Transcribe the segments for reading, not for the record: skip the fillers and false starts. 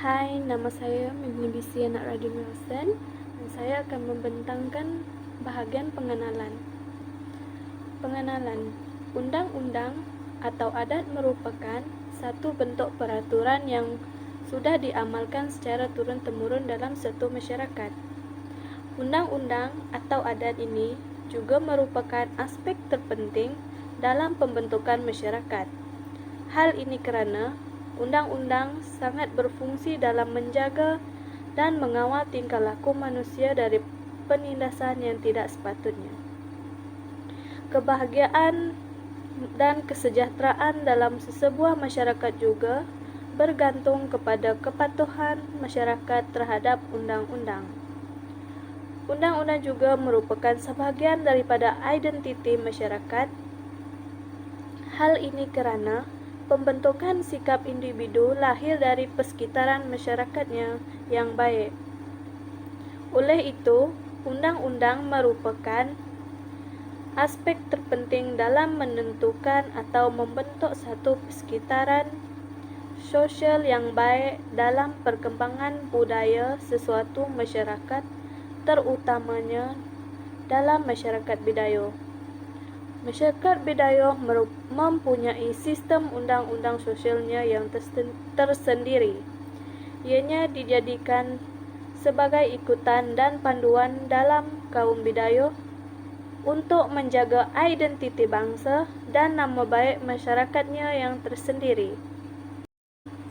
Hai, nama saya Mimibisi Anak Radio Nelson dan saya akan membentangkan bahagian pengenalan. Pengenalan, undang-undang atau adat merupakan satu bentuk peraturan yang sudah diamalkan secara turun-temurun dalam suatu masyarakat. Undang-undang atau adat ini juga merupakan aspek terpenting dalam pembentukan masyarakat. Hal ini kerana undang-undang sangat berfungsi dalam menjaga dan mengawal tingkah laku manusia dari penindasan yang tidak sepatutnya. Kebahagiaan dan kesejahteraan dalam sesebuah masyarakat juga bergantung kepada kepatuhan masyarakat terhadap undang-undang. Undang-undang juga merupakan sebahagian daripada identiti masyarakat. Hal ini kerana pembentukan sikap individu lahir dari persekitaran masyarakatnya yang baik. Oleh itu, undang-undang merupakan aspek terpenting dalam menentukan atau membentuk satu persekitaran sosial yang baik dalam perkembangan budaya sesuatu masyarakat, terutamanya dalam masyarakat Bidayuh. Masyarakat Bidayuh mempunyai sistem undang-undang sosialnya yang tersendiri. Ianya dijadikan sebagai ikutan dan panduan dalam kaum Bidayuh untuk menjaga identiti bangsa dan nama baik masyarakatnya yang tersendiri.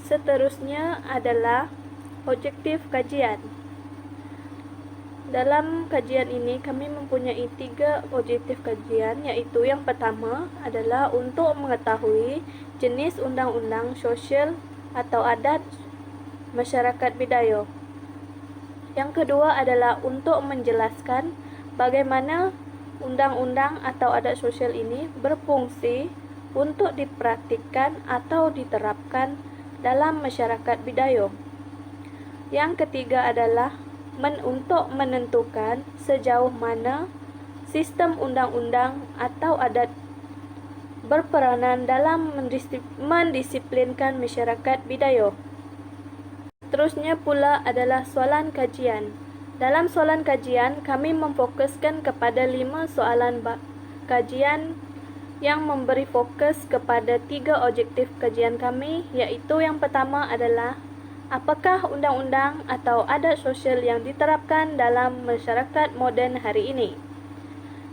Seterusnya adalah objektif kajian. Dalam kajian ini kami mempunyai 3 objektif kajian, iaitu yang pertama adalah untuk mengetahui jenis undang-undang sosial atau adat masyarakat Bidayuh. Yang kedua adalah untuk menjelaskan bagaimana undang-undang atau adat sosial ini berfungsi untuk dipraktikkan atau diterapkan dalam masyarakat Bidayuh. Yang ketiga adalah untuk menentukan sejauh mana sistem undang-undang atau adat berperanan dalam mendisiplinkan masyarakat Bidayuh. Terusnya pula adalah soalan kajian. Dalam soalan kajian, kami memfokuskan kepada 5 soalan kajian yang memberi fokus kepada 3 objektif kajian kami, iaitu yang pertama adalah apakah undang-undang atau adat sosial yang diterapkan dalam masyarakat moden hari ini?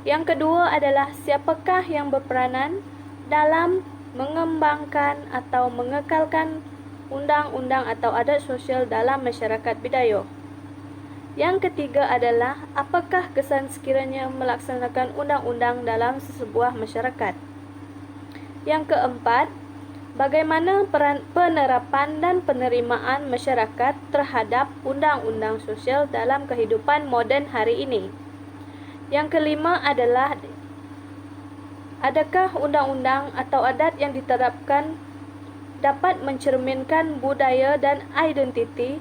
Yang kedua adalah siapakah yang berperanan dalam mengembangkan atau mengekalkan undang-undang atau adat sosial dalam masyarakat Bidayuh? Yang ketiga adalah apakah kesan sekiranya melaksanakan undang-undang dalam sesebuah masyarakat? Yang keempat, bagaimana penerapan dan penerimaan masyarakat terhadap undang-undang sosial dalam kehidupan moden hari ini? Yang kelima adalah adakah undang-undang atau adat yang diterapkan dapat mencerminkan budaya dan identiti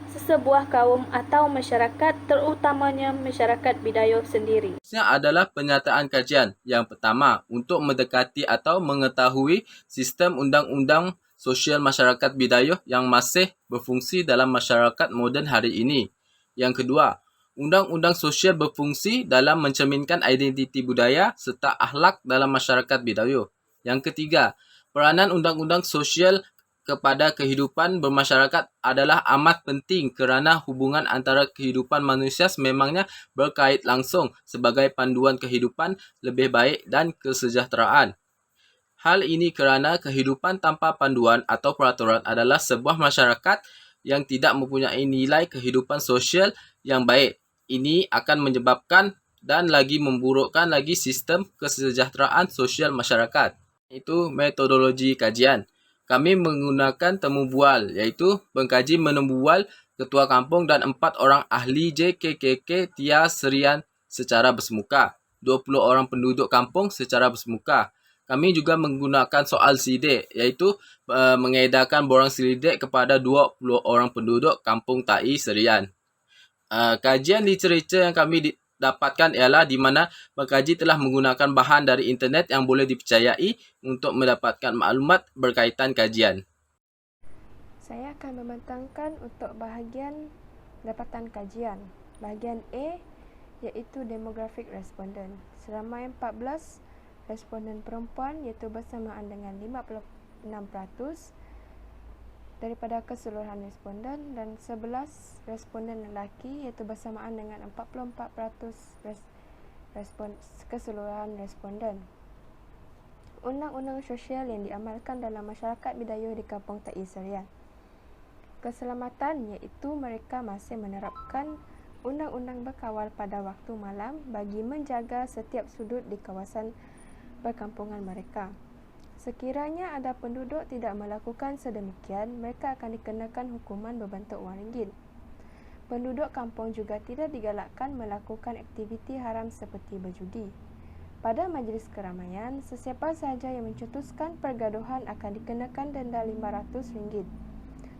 sesebuah kaum atau masyarakat, terutamanya masyarakat Bidayuh sendiri. Seterusnya adalah penyataan kajian. Yang pertama, untuk mendekati atau mengetahui sistem undang-undang sosial masyarakat Bidayuh yang masih berfungsi dalam masyarakat moden hari ini. Yang kedua, undang-undang sosial berfungsi dalam mencerminkan identiti budaya serta akhlak dalam masyarakat Bidayuh. Yang ketiga, peranan undang-undang sosial kepada kehidupan bermasyarakat adalah amat penting kerana hubungan antara kehidupan manusia sememangnya berkait langsung sebagai panduan kehidupan lebih baik dan kesejahteraan. Hal ini kerana kehidupan tanpa panduan atau peraturan adalah sebuah masyarakat yang tidak mempunyai nilai kehidupan sosial yang baik. Ini akan menyebabkan dan lagi memburukkan lagi sistem kesejahteraan sosial masyarakat. Itu metodologi kajian. Kami menggunakan temu bual, iaitu pengkaji menembual ketua kampung dan 4 orang ahli JKKK Tia Serian secara bersemuka, 20 orang penduduk kampung secara bersemuka. Kami juga menggunakan soal sidik, iaitu mengedarkan borang selidik kepada 20 orang penduduk kampung Tai Serian. Kajian literatur yang kami dapatkan ialah di mana pengkaji telah menggunakan bahan dari internet yang boleh dipercayai untuk mendapatkan maklumat berkaitan kajian. Saya akan membentangkan untuk bahagian dapatan kajian. Bahagian A iaitu demographic respondent. Seramai 14 responden perempuan iaitu bersamaan dengan 56% daripada keseluruhan responden dan 11 responden lelaki iaitu bersamaan dengan 44% keseluruhan responden. Undang-undang sosial yang diamalkan dalam masyarakat Bidayuh di Kampung Tai Serian. Keselamatan iaitu mereka masih menerapkan undang-undang berkawal pada waktu malam bagi menjaga setiap sudut di kawasan perkampungan mereka. Sekiranya ada penduduk tidak melakukan sedemikian, mereka akan dikenakan hukuman berbentuk wang ringgit. Penduduk kampung juga tidak digalakkan melakukan aktiviti haram seperti berjudi. Pada majlis keramaian, sesiapa sahaja yang mencetuskan pergaduhan akan dikenakan denda RM500.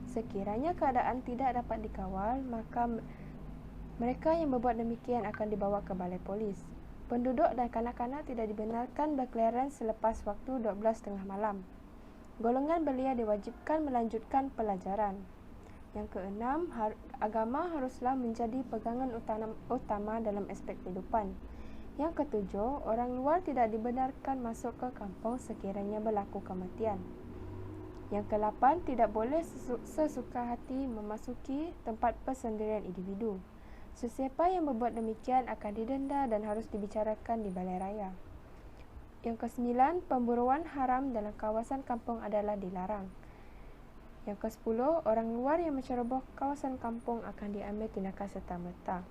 Sekiranya keadaan tidak dapat dikawal, maka mereka yang berbuat demikian akan dibawa ke balai polis. Penduduk dan kanak-kanak tidak dibenarkan berkeliaran selepas waktu 12:30 malam. Golongan belia diwajibkan melanjutkan pelajaran. Yang keenam, agama haruslah menjadi pegangan utama dalam aspek kehidupan. Yang ketujuh, orang luar tidak dibenarkan masuk ke kampung sekiranya berlaku kematian. Yang ke-8, tidak boleh sesuka hati memasuki tempat persendirian individu. Sesiapa yang berbuat demikian akan didenda dan harus dibicarakan di balai raya. Yang ke-9, pemburuan haram dalam kawasan kampung adalah dilarang. Yang ke-10, orang luar yang menceroboh kawasan kampung akan diambil tindakan serta-merta.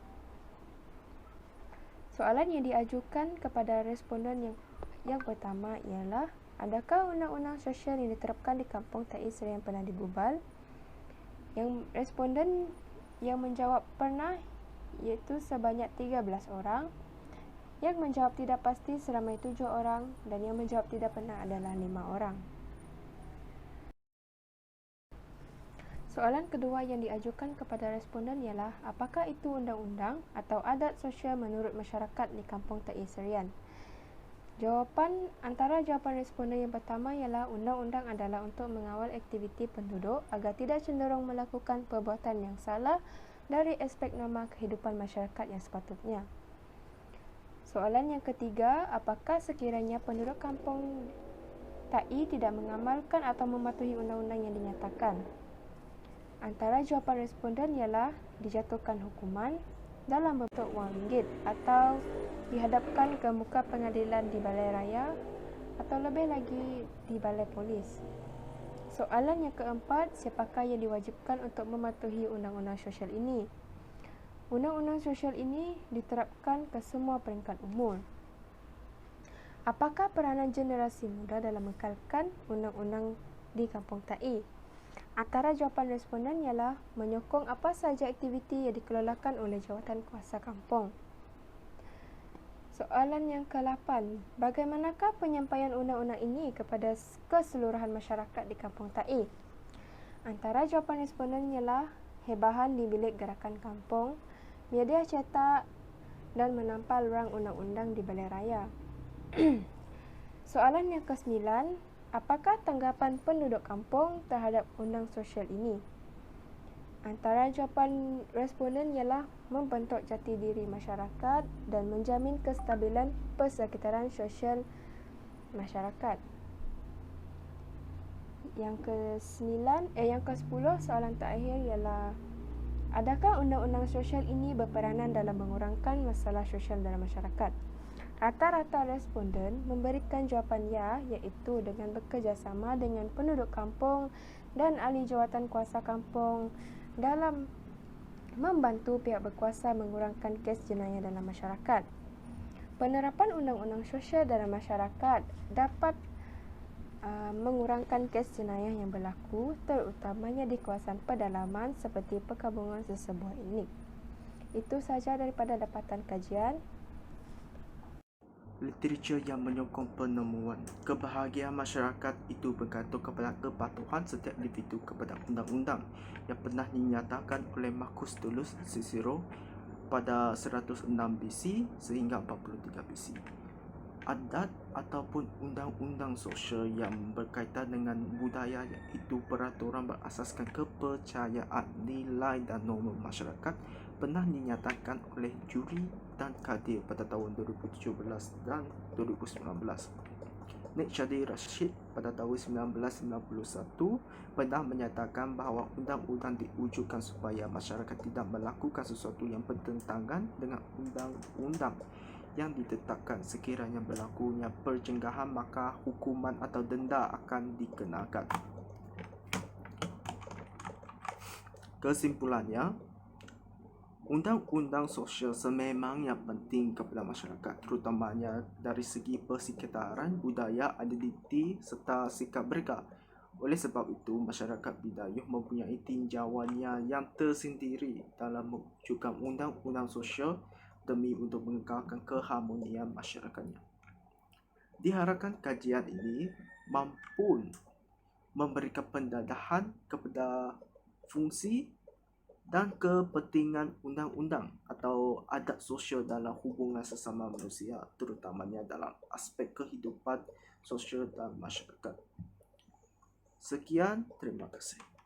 Soalan yang diajukan kepada responden yang pertama ialah, adakah undang-undang sosial yang diterapkan di Kampung Tai Serian pernah digubal? Yang responden yang menjawab pernah iaitu sebanyak 13 orang. Yang menjawab tidak pasti seramai 7 orang dan yang menjawab tidak pernah adalah 5 orang. Soalan kedua yang diajukan kepada responden ialah, apakah itu undang-undang atau adat sosial menurut masyarakat di Kampung Tai Serian? Antara jawapan responden yang pertama ialah undang-undang adalah untuk mengawal aktiviti penduduk agar tidak cenderung melakukan perbuatan yang salah dari aspek norma kehidupan masyarakat yang sepatutnya. Soalan yang ketiga, apakah sekiranya penduduk Kampung Tai tidak mengamalkan atau mematuhi undang-undang yang dinyatakan? Antara jawapan responden ialah dijatuhkan hukuman dalam bentuk wang ringgit atau dihadapkan ke muka pengadilan di balai raya atau lebih lagi di balai polis. Soalan yang keempat, siapakah yang diwajibkan untuk mematuhi undang-undang sosial ini? Undang-undang sosial ini diterapkan ke semua peringkat umur. Apakah peranan generasi muda dalam mengekalkan undang-undang di Kampung Tai? Antara jawapan responden ialah menyokong apa sahaja aktiviti yang dikelolakan oleh jawatan kuasa kampung. Soalan yang ke-8, bagaimanakah penyampaian undang-undang ini kepada keseluruhan masyarakat di Kampung Tai? Antara jawapan responden ialah hebahan di bilik gerakan kampung, media cetak dan menampal rang undang-undang di balai raya. Soalan yang ke-9, apakah tanggapan penduduk kampung terhadap undang sosial ini? Antara jawapan responden ialah membentuk jati diri masyarakat dan menjamin kestabilan persekitaran sosial masyarakat. Yang ke-10 soalan terakhir ialah, adakah undang-undang sosial ini berperanan dalam mengurangkan masalah sosial dalam masyarakat? Rata-rata responden memberikan jawapan ya, iaitu dengan bekerjasama dengan penduduk kampung dan ahli jawatan kuasa kampung dalam membantu pihak berkuasa mengurangkan kes jenayah dalam masyarakat. Penerapan undang-undang sosial dalam masyarakat dapat mengurangkan kes jenayah yang berlaku, terutamanya di kawasan pedalaman seperti perkampungan sesebuah etnik. Itu sahaja daripada dapatan kajian. Literatur yang menyokong penemuan kebahagiaan masyarakat itu bergantung kepada kepatuhan setiap individu kepada undang-undang yang pernah dinyatakan oleh Marcus Tullius Cicero pada 106 BC sehingga 43 BC. adat ataupun undang-undang sosial yang berkaitan dengan budaya, iaitu peraturan berasaskan kepercayaan, nilai dan norma masyarakat, pernah dinyatakan oleh juri dan kadir pada tahun 2017 dan 2019. Nik Syadi Rashid pada tahun 1991 pernah menyatakan bahawa undang-undang diwujudkan supaya masyarakat tidak melakukan sesuatu yang bertentangan dengan undang-undang yang ditetapkan. Sekiranya berlakunya perjenggahan, maka hukuman atau denda akan dikenakan. Kesimpulannya, undang-undang sosial sememangnya penting kepada masyarakat, terutamanya dari segi persekitaran, budaya, identiti serta sikap mereka. Oleh sebab itu, masyarakat Bidayuh mempunyai tinjauannya yang tersendiri dalam mewujudkan undang-undang sosial demi untuk mengekalkan keharmonian masyarakatnya. Diharapkan kajian ini mampu memberikan pendedahan kepada fungsi dan kepentingan undang-undang atau adat sosial dalam hubungan sesama manusia, terutamanya dalam aspek kehidupan sosial dan masyarakat. Sekian, terima kasih.